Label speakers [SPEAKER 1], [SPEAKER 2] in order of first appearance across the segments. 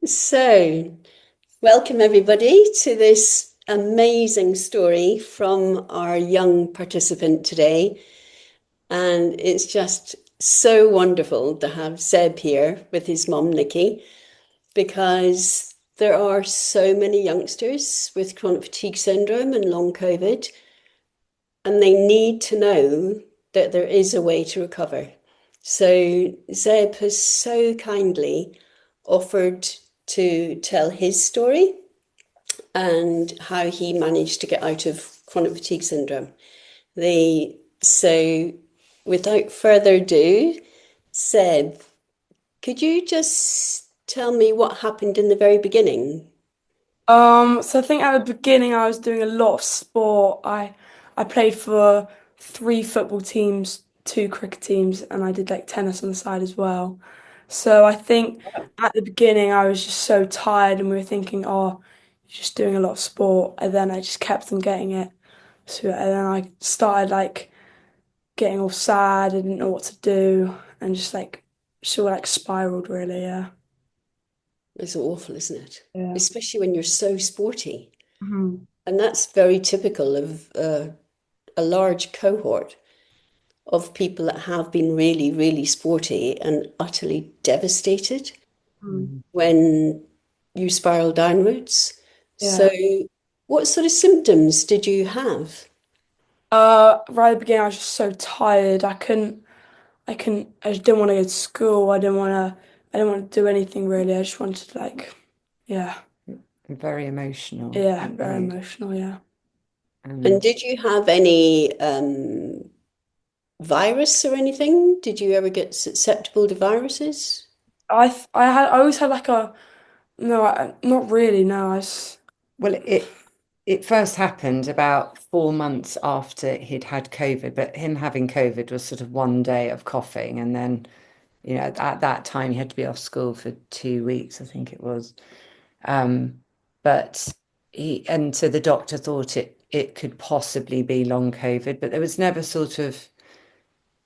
[SPEAKER 1] So, welcome everybody to this amazing story from our young participant today. And it's just so wonderful to have Seb here with his mom, Nicky, because there are so many youngsters with chronic fatigue syndrome and long COVID, and they need to know that there is a way to recover. So, Zeb has so kindly offered to tell his story and how he managed to get out of chronic fatigue syndrome. So without further ado, Seb, could you just tell me what happened in the very beginning?
[SPEAKER 2] So I think at the beginning I was doing a lot of sport. I played for three football teams, two cricket teams, and I did like tennis on the side as well. So I think at the beginning I was just so tired and we were thinking, oh, you're just doing a lot of sport. And then I just kept on getting it. So and then I started like getting all sad, I didn't know what to do, and just like sort of like spiraled really, yeah.
[SPEAKER 1] It's awful, isn't it?
[SPEAKER 2] Yeah.
[SPEAKER 1] Especially when you're so sporty.
[SPEAKER 2] Mhm.
[SPEAKER 1] And that's very typical of a large cohort of people that have been really, really sporty and utterly devastated
[SPEAKER 2] Mhm.
[SPEAKER 1] when you spiral downwards. So,
[SPEAKER 2] Yeah.
[SPEAKER 1] what sort of symptoms did you have?
[SPEAKER 2] Right at the beginning, I was just so tired. I just didn't want to go to school. I didn't want to do anything really. I just wanted to like, yeah,
[SPEAKER 3] Very emotional,
[SPEAKER 2] yeah,
[SPEAKER 3] weren't
[SPEAKER 2] very
[SPEAKER 3] you?
[SPEAKER 2] emotional, yeah.
[SPEAKER 1] And
[SPEAKER 3] And
[SPEAKER 1] did you have any virus or anything? Did you ever get susceptible to viruses?
[SPEAKER 2] I always had like a, no, not really, no,
[SPEAKER 3] well, it first happened about 4 months after he'd had COVID, but him having COVID was sort of one day of coughing, and then at that time he had to be off school for 2 weeks, I think it was. Um, but and so the doctor thought it could possibly be long COVID, but there was never sort of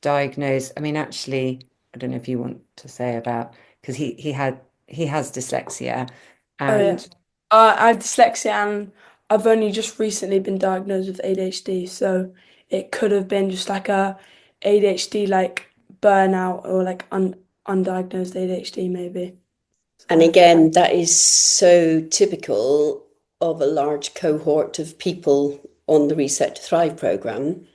[SPEAKER 3] diagnosed. I mean, actually, I don't know if you want to say about because he has dyslexia,
[SPEAKER 2] oh yeah.
[SPEAKER 3] and
[SPEAKER 2] I have dyslexia and I've only just recently been diagnosed with ADHD, so it could have been just like a ADHD like burnout or like undiagnosed ADHD maybe.
[SPEAKER 1] And
[SPEAKER 2] So
[SPEAKER 1] again, that is so typical of a large cohort of people on the Reset to Thrive program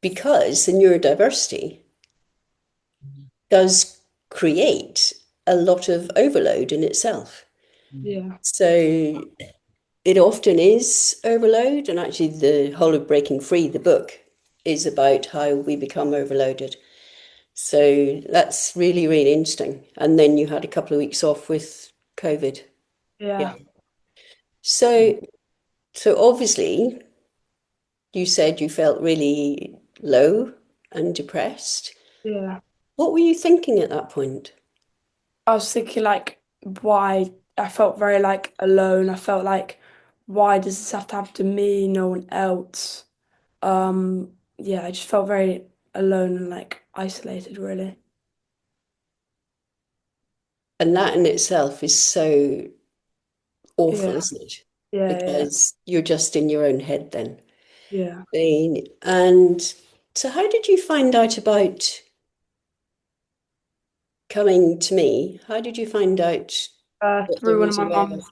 [SPEAKER 1] because the neurodiversity does create a lot of overload in itself.
[SPEAKER 2] yeah.
[SPEAKER 1] So it often is overload, and actually, the whole of Breaking Free, the book, is about how we become overloaded. So that's really, really interesting. And then you had a couple of weeks off with COVID.
[SPEAKER 2] Yeah.
[SPEAKER 1] Yeah. So, so obviously, you said you felt really low and depressed.
[SPEAKER 2] Yeah.
[SPEAKER 1] What were you thinking at that point?
[SPEAKER 2] I was thinking like why I felt very like alone. I felt like why does this have to happen to me, no one else? Yeah, I just felt very alone and like isolated really.
[SPEAKER 1] And that in itself is so awful,
[SPEAKER 2] Yeah.
[SPEAKER 1] isn't it?
[SPEAKER 2] Yeah, yeah.
[SPEAKER 1] Because you're just in your own head then.
[SPEAKER 2] Yeah.
[SPEAKER 1] And so, how did you find out about coming to me? How did you find out that there
[SPEAKER 2] Through one of
[SPEAKER 1] was a way of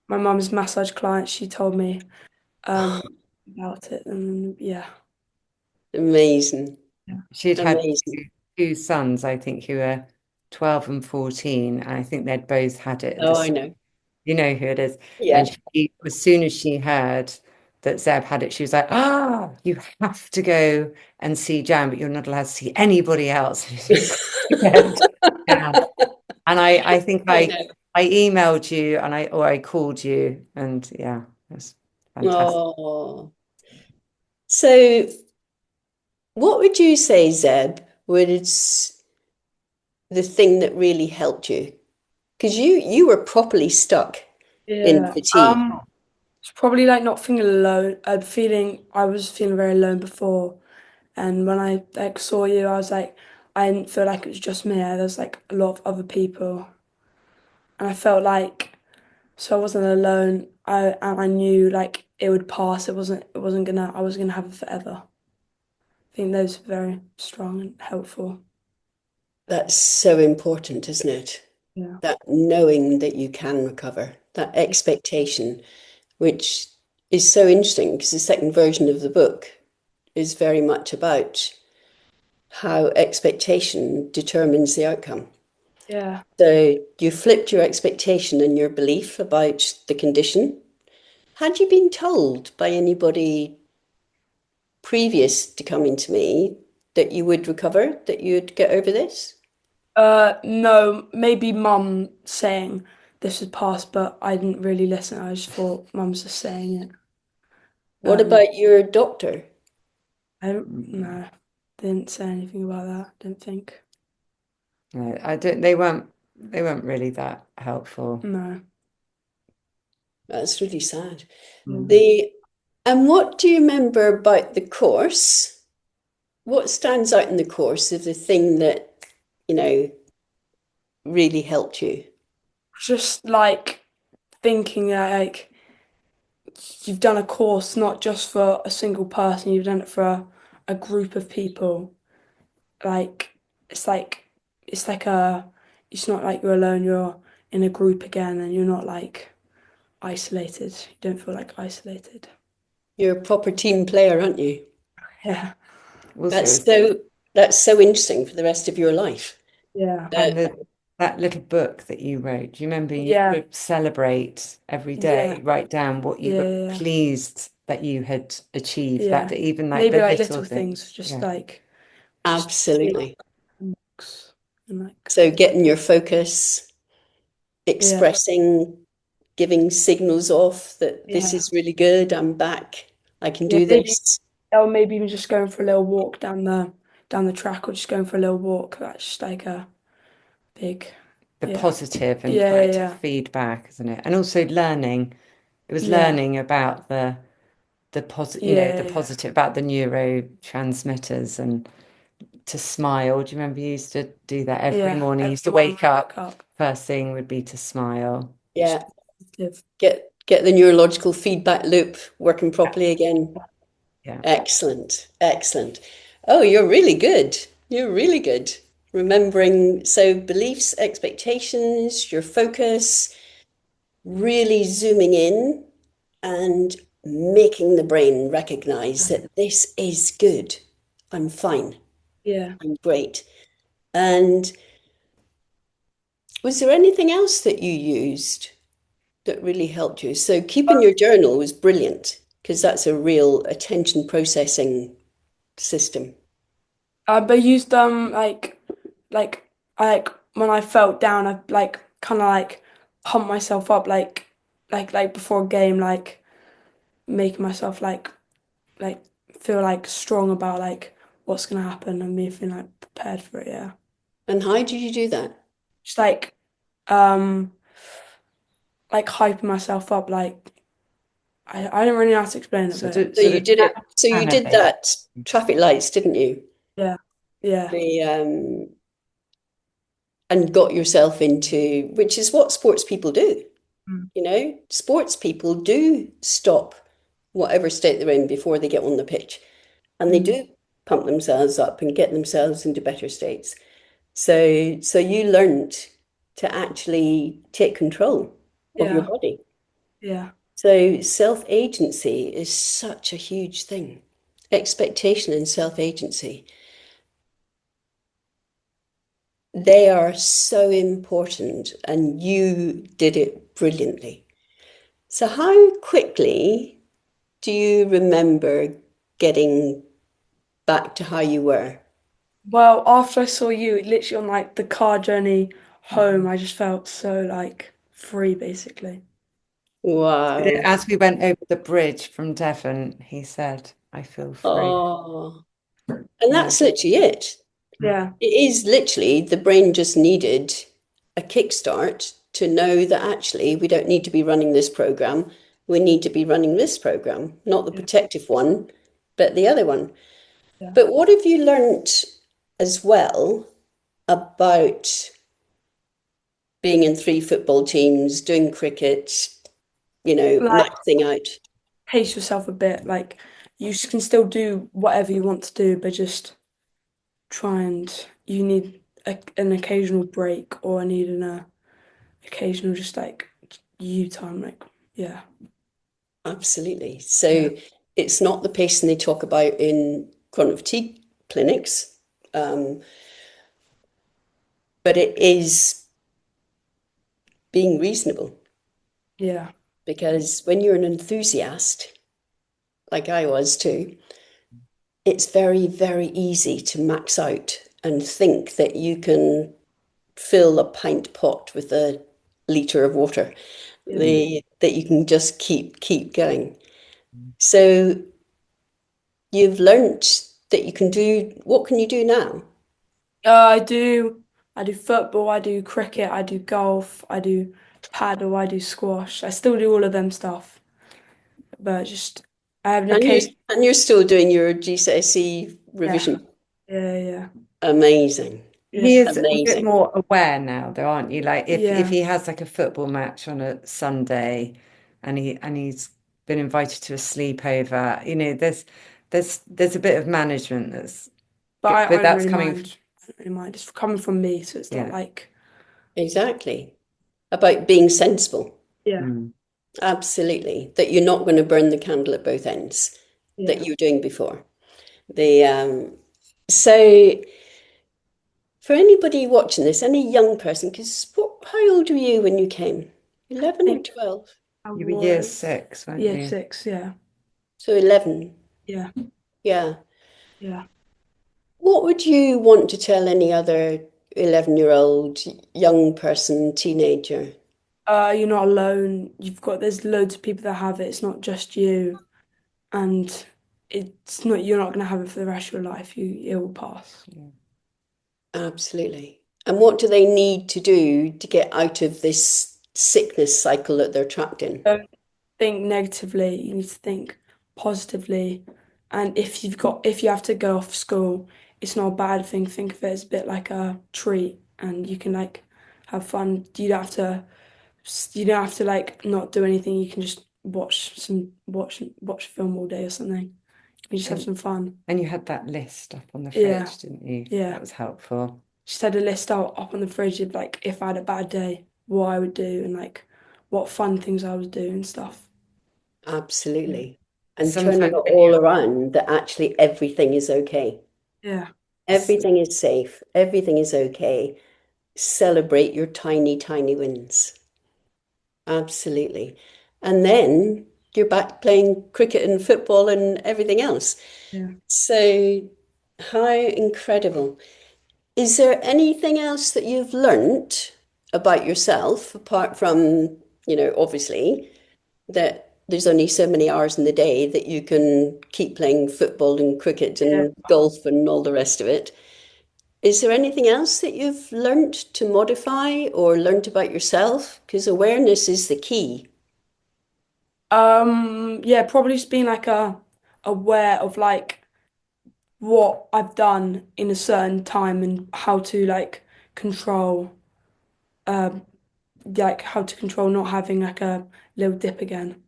[SPEAKER 2] my mum's massage clients, she told me um about it and yeah.
[SPEAKER 1] amazing,
[SPEAKER 2] Yeah.
[SPEAKER 3] she'd had
[SPEAKER 1] amazing?
[SPEAKER 3] two sons, I think, who were 12 and 14, and I think they'd both had it at
[SPEAKER 1] Oh, I
[SPEAKER 3] this.
[SPEAKER 1] know.
[SPEAKER 3] You know who it is. And
[SPEAKER 1] Yeah.
[SPEAKER 3] as soon as she heard that Zeb had it, she was like, "Ah, you have to go and see Jan, but you're not allowed to see anybody else." Yeah. And I think
[SPEAKER 1] I know.
[SPEAKER 3] I emailed you and I called you, and yeah, it was fantastic.
[SPEAKER 1] Oh, so what would you say, Zeb, was the thing that really helped you? Because you were properly stuck in
[SPEAKER 2] Yeah.
[SPEAKER 1] fatigue.
[SPEAKER 2] It's probably like not feeling alone. I was feeling very alone before. And when I like saw you, I was like, I didn't feel like it was just me. There's like a lot of other people. and I felt like so I wasn't alone. I knew like it would pass. It wasn't gonna I was gonna have it forever. I think those are very strong and helpful.
[SPEAKER 1] That's so important, isn't it?
[SPEAKER 2] Yeah.
[SPEAKER 1] That knowing that you can recover, that expectation, which is so interesting because the second version of the book is very much about how expectation determines the outcome.
[SPEAKER 2] Yeah.
[SPEAKER 1] So you flipped your expectation and your belief about the condition. Had you been told by anybody previous to coming to me that you would recover, that you'd get over this?
[SPEAKER 2] No, maybe mum saying this would pass, but I didn't really listen. I just thought mum's just saying it.
[SPEAKER 1] What
[SPEAKER 2] Um,
[SPEAKER 1] about your doctor?
[SPEAKER 2] I don't know. Didn't say anything about that, don't think.
[SPEAKER 3] No, I don't. They weren't really that helpful.
[SPEAKER 2] No.
[SPEAKER 1] That's really sad.
[SPEAKER 2] Yeah.
[SPEAKER 3] Mm.
[SPEAKER 1] The and what do you remember about the course? What stands out in the course of the thing that, you know, really helped you?
[SPEAKER 2] Just like thinking that like you've done a course not just for a single person, you've done it for a group of people. Like it's like it's like a it's not like you're alone, you're in a group again and you're not like isolated. You don't feel like isolated.
[SPEAKER 1] You're a proper team player, aren't you?
[SPEAKER 2] Yeah.
[SPEAKER 3] Also, it
[SPEAKER 1] That's
[SPEAKER 3] was,
[SPEAKER 1] so that's so interesting for the rest of your life.
[SPEAKER 2] Yeah.
[SPEAKER 1] That
[SPEAKER 3] and that little book that you wrote, do you remember you
[SPEAKER 2] Yeah.
[SPEAKER 3] would celebrate every
[SPEAKER 2] Yeah.
[SPEAKER 3] day, write down what you were
[SPEAKER 2] Yeah. Yeah.
[SPEAKER 3] pleased that you had achieved, that
[SPEAKER 2] Yeah.
[SPEAKER 3] even like
[SPEAKER 2] Maybe
[SPEAKER 3] the
[SPEAKER 2] like
[SPEAKER 3] little
[SPEAKER 2] little
[SPEAKER 3] things.
[SPEAKER 2] things, just
[SPEAKER 3] Yeah.
[SPEAKER 2] like just seeing
[SPEAKER 1] absolutely.
[SPEAKER 2] books and like
[SPEAKER 1] So getting your focus,
[SPEAKER 2] yeah.
[SPEAKER 1] expressing, giving signals off that this
[SPEAKER 2] Yeah.
[SPEAKER 1] is really good, I'm back, I can
[SPEAKER 2] Yeah.
[SPEAKER 1] do
[SPEAKER 2] Maybe
[SPEAKER 1] this.
[SPEAKER 2] or maybe even just going for a little walk down the track or just going for a little walk. That's just like a big
[SPEAKER 3] The
[SPEAKER 2] yeah.
[SPEAKER 3] positive and
[SPEAKER 2] Yeah,
[SPEAKER 3] like to
[SPEAKER 2] yeah,
[SPEAKER 3] feedback, isn't it? And also learning. It was
[SPEAKER 2] yeah.
[SPEAKER 3] learning about the positive,
[SPEAKER 2] Yeah,
[SPEAKER 3] the
[SPEAKER 2] yeah,
[SPEAKER 3] positive about the neurotransmitters and to smile. Do you remember you used to do that
[SPEAKER 2] yeah.
[SPEAKER 3] every
[SPEAKER 2] Yeah.
[SPEAKER 3] morning? You used to
[SPEAKER 2] Every morning
[SPEAKER 3] wake
[SPEAKER 2] when I
[SPEAKER 3] up,
[SPEAKER 2] wake up.
[SPEAKER 3] first thing would be to smile.
[SPEAKER 1] Yeah,
[SPEAKER 2] Just positive.
[SPEAKER 1] get the neurological feedback loop working properly again.
[SPEAKER 3] Yeah.
[SPEAKER 1] Excellent, excellent. Oh, you're really good. You're really good. Remembering, so beliefs, expectations, your focus, really zooming in and making the brain recognize that this is good. I'm fine.
[SPEAKER 2] Yeah.
[SPEAKER 1] I'm great. And was there anything else that you used that really helped you? So keeping your journal was brilliant because that's a real attention processing system.
[SPEAKER 2] But used like I like when I felt down, I like kind of like pump myself up like before a game, like making myself like feel like strong about like what's gonna happen and me feeling like prepared for it. Yeah,
[SPEAKER 1] And how did you do that?
[SPEAKER 2] just um like hyping myself up. Like I don't really know how to explain it,
[SPEAKER 3] Sort
[SPEAKER 2] but
[SPEAKER 3] of
[SPEAKER 1] So
[SPEAKER 3] sort
[SPEAKER 1] you
[SPEAKER 3] of
[SPEAKER 1] did it. So you did
[SPEAKER 3] channeling.
[SPEAKER 1] that traffic lights, didn't you?
[SPEAKER 2] yeah, yeah,
[SPEAKER 1] The and got yourself into, which is what sports people do.
[SPEAKER 2] mm,
[SPEAKER 1] You know, sports people do stop whatever state they're in before they get on the pitch, and they
[SPEAKER 2] mm,
[SPEAKER 1] do pump themselves up and get themselves into better states. So you learned to actually take control of your
[SPEAKER 2] yeah,
[SPEAKER 1] body.
[SPEAKER 2] yeah,
[SPEAKER 1] So self-agency is such a huge thing. Expectation and self-agency, they are so important, and you did it brilliantly. So how quickly do you remember getting back to how you were?
[SPEAKER 2] Well, after I saw you, literally on like the car journey home, I just felt so like free, basically.
[SPEAKER 1] Wow.
[SPEAKER 3] As we went over the bridge from Devon, he said, I feel free.
[SPEAKER 1] Oh, and
[SPEAKER 3] Yeah.
[SPEAKER 1] that's literally it.
[SPEAKER 2] Yeah,
[SPEAKER 1] It is literally the brain just needed a kickstart to know that actually we don't need to be running this program. We need to be running this program, not the
[SPEAKER 2] yeah,
[SPEAKER 1] protective one, but the other one.
[SPEAKER 2] yeah.
[SPEAKER 1] But what have you learnt as well about being in three football teams, doing cricket,
[SPEAKER 2] Like
[SPEAKER 1] maxing out.
[SPEAKER 2] pace yourself a bit. Like can still do whatever you want to do, but just try and you need an occasional break, or I need an occasional just like you time. Like yeah,
[SPEAKER 1] Absolutely.
[SPEAKER 2] yeah,
[SPEAKER 1] So it's not the pacing they talk about in chronic fatigue clinics, um, but it is being reasonable.
[SPEAKER 2] yeah,
[SPEAKER 1] Because when you're an enthusiast, like I was too, it's very, very easy to max out and think that you can fill a pint pot with a litre of water,
[SPEAKER 2] yeah.
[SPEAKER 1] that you can just keep going. So you've learnt that you can do, what can you do now?
[SPEAKER 2] I do. I do football. I do cricket. I do golf. I do paddle. I do squash. I still do all of them stuff, but just I have an
[SPEAKER 1] And you're
[SPEAKER 2] occasion.
[SPEAKER 1] and you're still doing your GCSE
[SPEAKER 2] Yeah,
[SPEAKER 1] revision.
[SPEAKER 2] yeah, yeah.
[SPEAKER 1] Amazing.
[SPEAKER 3] He
[SPEAKER 2] Just
[SPEAKER 3] is a bit
[SPEAKER 1] Amazing.
[SPEAKER 3] more aware now, though, aren't you? Like if
[SPEAKER 2] yeah.
[SPEAKER 3] he has like a football match on a Sunday and he's been invited to a sleepover, there's a bit of management that's
[SPEAKER 2] But
[SPEAKER 3] but
[SPEAKER 2] I don't
[SPEAKER 3] that's
[SPEAKER 2] really
[SPEAKER 3] coming
[SPEAKER 2] mind. I don't really mind. It's coming from me, so it's not
[SPEAKER 3] yeah.
[SPEAKER 2] like
[SPEAKER 1] Exactly. About being sensible.
[SPEAKER 2] yeah,
[SPEAKER 3] Mm.
[SPEAKER 1] Absolutely. That you're not going to burn the candle at both ends that
[SPEAKER 2] yeah.
[SPEAKER 1] you were doing before. The so for anybody watching this, any young person, because how old were you when you came?
[SPEAKER 2] I
[SPEAKER 1] 11 or
[SPEAKER 2] think
[SPEAKER 1] 12?
[SPEAKER 2] I
[SPEAKER 3] You were year
[SPEAKER 2] was
[SPEAKER 3] six, weren't
[SPEAKER 2] year
[SPEAKER 3] you?
[SPEAKER 2] six. Yeah,
[SPEAKER 1] So 11.
[SPEAKER 2] yeah,
[SPEAKER 1] Yeah.
[SPEAKER 2] yeah.
[SPEAKER 1] What would you want to tell any other 11-year-old young person, teenager?
[SPEAKER 2] You're not alone. There's loads of people that have it. It's not just you, and you're not gonna have it for the rest of your life. It will pass.
[SPEAKER 3] Yeah.
[SPEAKER 1] Absolutely. And what do they need to do to get out of this sickness cycle that they're trapped in?
[SPEAKER 2] Don't think negatively. You need to think positively. And if you have to go off school, it's not a bad thing. Think of it as a bit like a treat, and you can like have fun. You don't have to like not do anything. You can just watch film all day or something. You just have
[SPEAKER 3] And
[SPEAKER 2] some fun.
[SPEAKER 3] and you had that list up on the
[SPEAKER 2] Yeah,
[SPEAKER 3] fridge, didn't you? That
[SPEAKER 2] yeah.
[SPEAKER 3] was helpful.
[SPEAKER 2] Just had a list out up on the fridge of like if I had a bad day, what I would do and like what fun things I would do and stuff. Yeah.
[SPEAKER 1] Absolutely. And turning
[SPEAKER 3] Sometimes
[SPEAKER 1] it all around that actually everything is okay.
[SPEAKER 2] Yeah.
[SPEAKER 1] Everything is safe. Everything is okay. Celebrate your tiny, tiny wins. Absolutely. And then you're back playing cricket and football and everything else.
[SPEAKER 2] Yeah.
[SPEAKER 1] So, how incredible. Is there anything else that you've learnt about yourself, apart from, obviously, that there's only so many hours in the day that you can keep playing football and cricket
[SPEAKER 2] Yeah.
[SPEAKER 1] and golf and all the rest of it? Is there anything else that you've learnt to modify or learnt about yourself? Because awareness is the key.
[SPEAKER 2] Yeah, probably just being like aware of like what I've done in a certain time and how to control um how to control not having like a little dip again.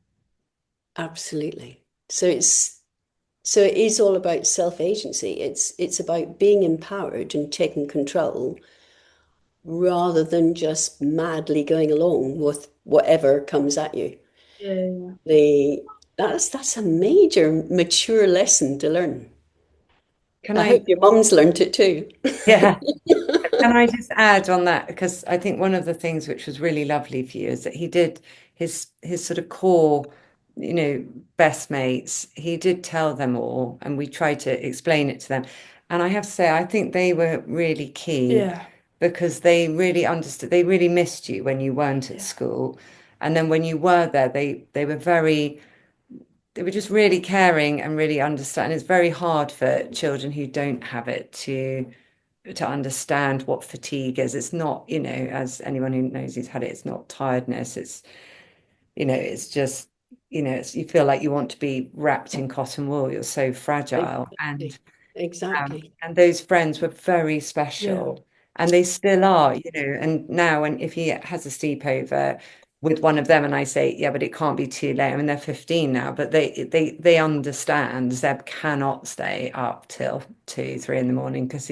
[SPEAKER 1] Absolutely. So it is all about self-agency. It's about being empowered and taking control rather than just madly going along with whatever comes at you.
[SPEAKER 2] Yeah.
[SPEAKER 1] The that's a major mature lesson to learn.
[SPEAKER 3] Can
[SPEAKER 1] I hope
[SPEAKER 3] I
[SPEAKER 1] your mum's learnt it too.
[SPEAKER 3] yeah. Can I just add on that? Because I think one of the things which was really lovely for you is that he did his sort of core, best mates, he did tell them all, and we tried to explain it to them. And I have to say, I think they were really key
[SPEAKER 2] Yeah.
[SPEAKER 3] because they really understood, they really missed you when you weren't at
[SPEAKER 2] Yeah.
[SPEAKER 3] school. And then when you were there, they were just really caring and really understand. It's very hard for children who don't have it to understand what fatigue is. It's not, as anyone who knows who's had it, it's not tiredness. It's just, you feel like you want to be wrapped in cotton wool. You're so fragile. And
[SPEAKER 1] Exactly. Exactly.
[SPEAKER 3] and those friends were very
[SPEAKER 2] Yeah.
[SPEAKER 3] special. and they still are, and now when if he has a sleepover with one of them and I say, yeah, but it can't be too late. I mean, they're 15 now, but they understand Zeb cannot stay up till 2, 3 in the morning because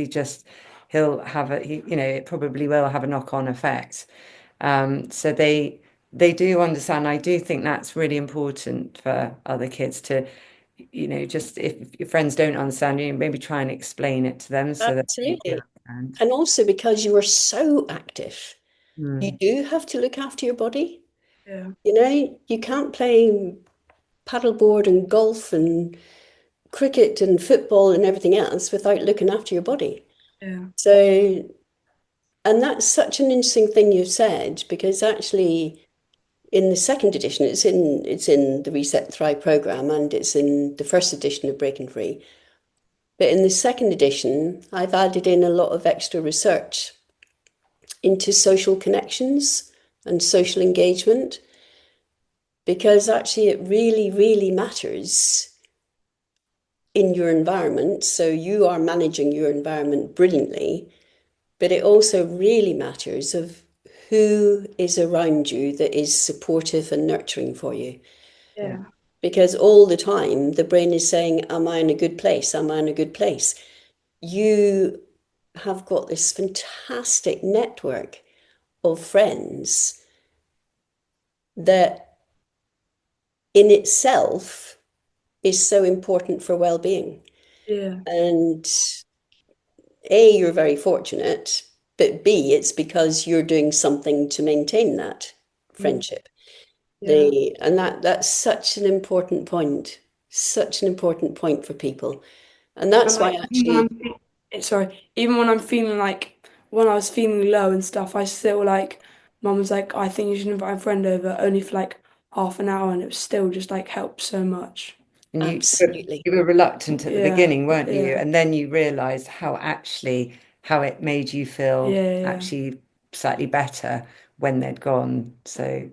[SPEAKER 3] he'll have it probably will have a knock-on effect. So they do understand. I do think that's really important for other kids to, just if your friends don't understand you, maybe try and explain it to them so that they do
[SPEAKER 1] Absolutely.
[SPEAKER 3] understand.
[SPEAKER 1] And also because you are so active, you
[SPEAKER 3] Mm.
[SPEAKER 1] do have to look after your body.
[SPEAKER 2] Yeah.
[SPEAKER 1] You can't play paddleboard and golf and cricket and football and everything else without looking after your body.
[SPEAKER 2] Yeah.
[SPEAKER 1] So, and that's such an interesting thing you've said, because actually in the second edition, it's in the Reset Thrive program and it's in the first edition of Breaking Free. But in the second edition, I've added in a lot of extra research into social connections and social engagement, because actually it really, really matters in your environment. So you are managing your environment brilliantly, but it also really matters of who is around you that is supportive and nurturing for you.
[SPEAKER 3] Yeah.
[SPEAKER 2] Yeah.
[SPEAKER 1] Because all the time the brain is saying, am I in a good place? Am I in a good place? You have got this fantastic network of friends that in itself is so important for well-being.
[SPEAKER 2] Yeah.
[SPEAKER 1] And A, you're very fortunate, but B, it's because you're doing something to maintain that
[SPEAKER 2] Mm.
[SPEAKER 1] friendship.
[SPEAKER 2] Yeah.
[SPEAKER 1] And that's such an important point for people. And
[SPEAKER 2] And
[SPEAKER 1] that's why
[SPEAKER 2] like even when
[SPEAKER 1] actually,
[SPEAKER 2] sorry, even when I'm feeling like when I was feeling low and stuff, I still like mum was like, I think you should invite a friend over only for like half an hour and it was still just like helped so much.
[SPEAKER 3] And
[SPEAKER 1] absolutely.
[SPEAKER 3] you were reluctant at the
[SPEAKER 2] Yeah.
[SPEAKER 3] beginning, weren't you?
[SPEAKER 2] Yeah.
[SPEAKER 3] And then you realized how it made you feel
[SPEAKER 2] Yeah. Yeah.
[SPEAKER 3] actually slightly better when they'd gone. So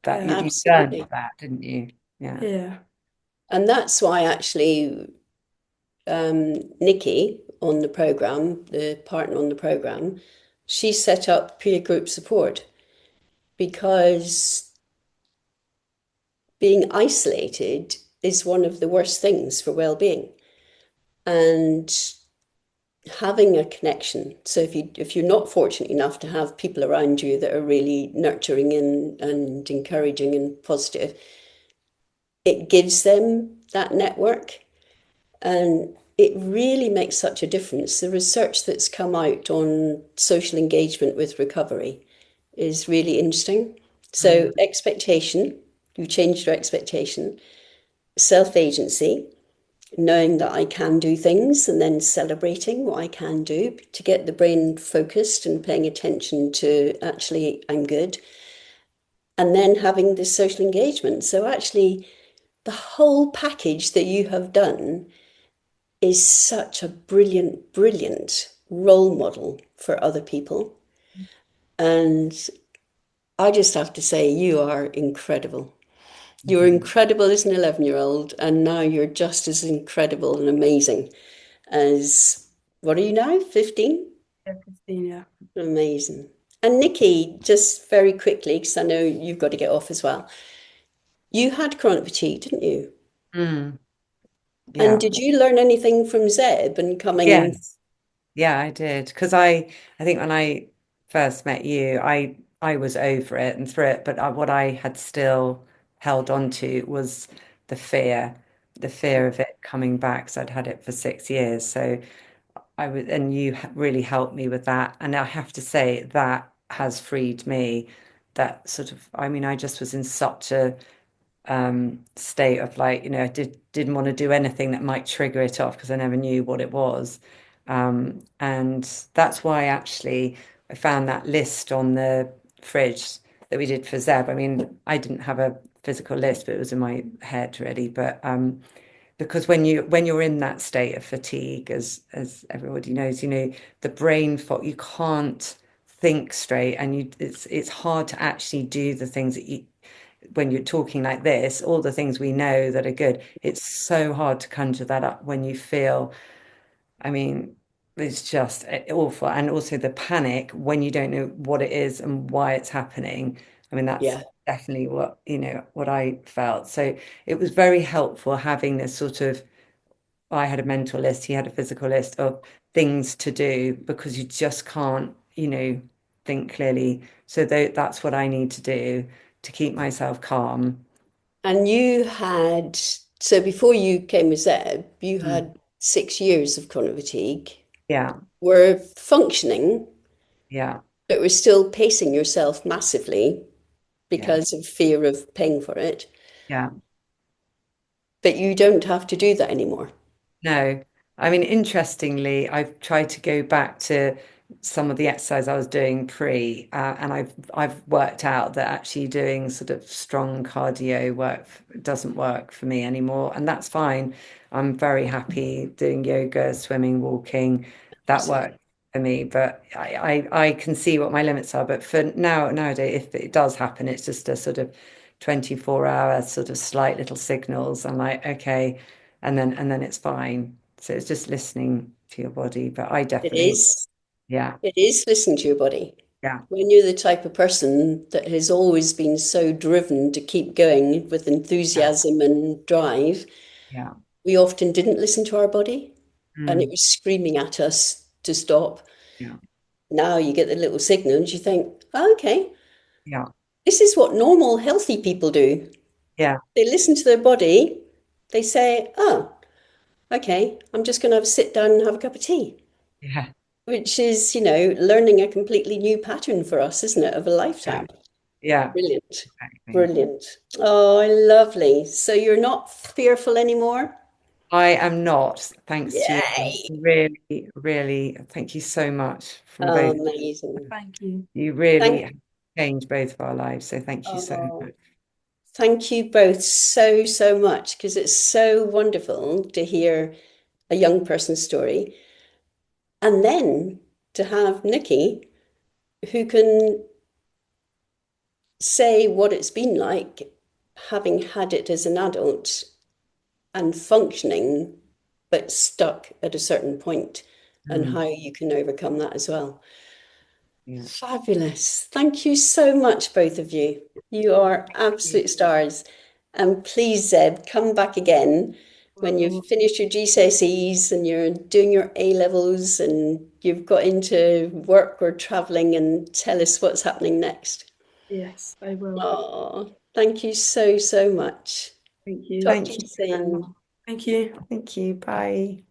[SPEAKER 3] that
[SPEAKER 2] Yeah.
[SPEAKER 3] you learned
[SPEAKER 1] Absolutely.
[SPEAKER 3] that, didn't you? Yeah.
[SPEAKER 2] Yeah.
[SPEAKER 1] And that's why actually Nicky on the program, the partner on the program, she set up peer group support, because being isolated is one of the worst things for well-being. And having a connection. So if you're not fortunate enough to have people around you that are really nurturing and encouraging and positive, it gives them that network. And it really makes such a difference. The research that's come out on social engagement with recovery is really interesting. So,
[SPEAKER 3] Mm.
[SPEAKER 1] expectation, you changed your expectation, self agency, knowing that I can do things and then celebrating what I can do to get the brain focused and paying attention to actually, I'm good. And then having this social engagement. So, actually, the whole package that you have done is such a brilliant, brilliant role model for other people. And I just have to say, you are incredible. You're incredible as an 11-year-old, and now you're just as incredible and amazing as, what are you now? 15?
[SPEAKER 2] Yeah. 15, yeah.
[SPEAKER 1] Amazing. And Nikki, just very quickly, because I know you've got to get off as well. You had chronic fatigue, didn't you?
[SPEAKER 3] Mm.
[SPEAKER 1] And
[SPEAKER 3] Yeah.
[SPEAKER 1] did you learn anything from Zeb and coming?
[SPEAKER 3] Yes. Yeah, I did. Because I think when I first met you, I was over it and through it, but what I had still held on to was the fear, the fear of it coming back. So I'd had it for 6 years. So and you really helped me with that. And I have to say that has freed me. That sort of, I mean, I just was in such a state of like, I didn't want to do anything that might trigger it off because I never knew what it was. And that's why actually I found that list on the fridge that we did for Zeb. I mean, I didn't have a physical list, but it was in my head really. But because when you're in that state of fatigue, as everybody knows, the brain fog, you can't think straight, and it's hard to actually do the things that you when you're talking like this, all the things we know that are good, it's so hard to conjure that up when you feel, I mean, it's just awful. And also the panic when you don't know what it is and why it's happening. I mean, that's
[SPEAKER 1] Yeah.
[SPEAKER 3] definitely what, what I felt. So it was very helpful having this sort of, I had a mental list, he had a physical list of things to do because you just can't, think clearly. So that's what I need to do to keep myself calm.
[SPEAKER 1] And you had, so before you came with Zeb, you
[SPEAKER 3] Mm.
[SPEAKER 1] had 6 years of chronic fatigue,
[SPEAKER 3] Yeah,
[SPEAKER 1] were functioning,
[SPEAKER 3] yeah,
[SPEAKER 1] but were still pacing yourself massively
[SPEAKER 3] yeah,
[SPEAKER 1] because of fear of paying for it.
[SPEAKER 3] yeah.
[SPEAKER 1] But you don't have to do that anymore.
[SPEAKER 3] No, I mean, interestingly, I've tried to go back to some of the exercise I was doing and I've worked out that actually doing sort of strong cardio work doesn't work for me anymore, and that's fine. I'm very happy doing yoga, swimming, walking. That
[SPEAKER 1] Absolutely.
[SPEAKER 3] works for me, but I can see what my limits are. But for nowadays, if it does happen, it's just a sort of 24-hour sort of slight little signals. I'm like, okay, and then it's fine. So it's just listening to your body. But I
[SPEAKER 1] It
[SPEAKER 3] definitely,
[SPEAKER 1] is.
[SPEAKER 3] yeah,
[SPEAKER 1] It is listening to your body.
[SPEAKER 3] yeah,
[SPEAKER 1] When you're the type of person that has always been so driven to keep going with
[SPEAKER 3] yeah,
[SPEAKER 1] enthusiasm and drive,
[SPEAKER 3] yeah,
[SPEAKER 1] we often didn't listen to our body and it
[SPEAKER 3] mm,
[SPEAKER 1] was screaming at us to stop.
[SPEAKER 3] yeah,
[SPEAKER 1] Now you get the little signals, you think, oh, okay,
[SPEAKER 3] yeah,
[SPEAKER 1] this is what normal, healthy people do.
[SPEAKER 3] yeah,
[SPEAKER 1] They listen to their body, they say, oh, okay, I'm just going to have a sit down and have a cup of tea,
[SPEAKER 3] yeah,
[SPEAKER 1] which is, learning a completely new pattern for us, isn't it, of a
[SPEAKER 3] yeah,
[SPEAKER 1] lifetime.
[SPEAKER 3] yeah,
[SPEAKER 1] Brilliant.
[SPEAKER 3] exactly.
[SPEAKER 1] Brilliant. Oh, lovely. So you're not fearful anymore?
[SPEAKER 3] I am not, thanks to you.
[SPEAKER 1] Yay.
[SPEAKER 3] Really, really, thank you so much from both.
[SPEAKER 1] Amazing.
[SPEAKER 2] Thank you.
[SPEAKER 3] You really
[SPEAKER 1] Thank,
[SPEAKER 3] have changed both of our lives. So thank you so
[SPEAKER 1] oh,
[SPEAKER 3] much.
[SPEAKER 1] thank you both so, so much because it's so wonderful to hear a young person's story and then to have Nicky who can say what it's been like having had it as an adult and functioning, but stuck at a certain point, and
[SPEAKER 3] Mm,
[SPEAKER 1] how you can overcome that as well.
[SPEAKER 3] yeah.
[SPEAKER 1] Fabulous. Thank you so much, both of you. You are absolute stars. And please, Zeb, come back again when you've
[SPEAKER 2] Well,
[SPEAKER 1] finished your GCSEs and you're doing your A levels and you've got into work or traveling and tell us what's happening next.
[SPEAKER 2] yes, I will.
[SPEAKER 1] Oh, thank you so, so much.
[SPEAKER 2] Thank you.
[SPEAKER 1] Talk to
[SPEAKER 3] Thank
[SPEAKER 1] you
[SPEAKER 3] you very much.
[SPEAKER 1] soon.
[SPEAKER 2] Thank you.
[SPEAKER 3] Thank you. Bye.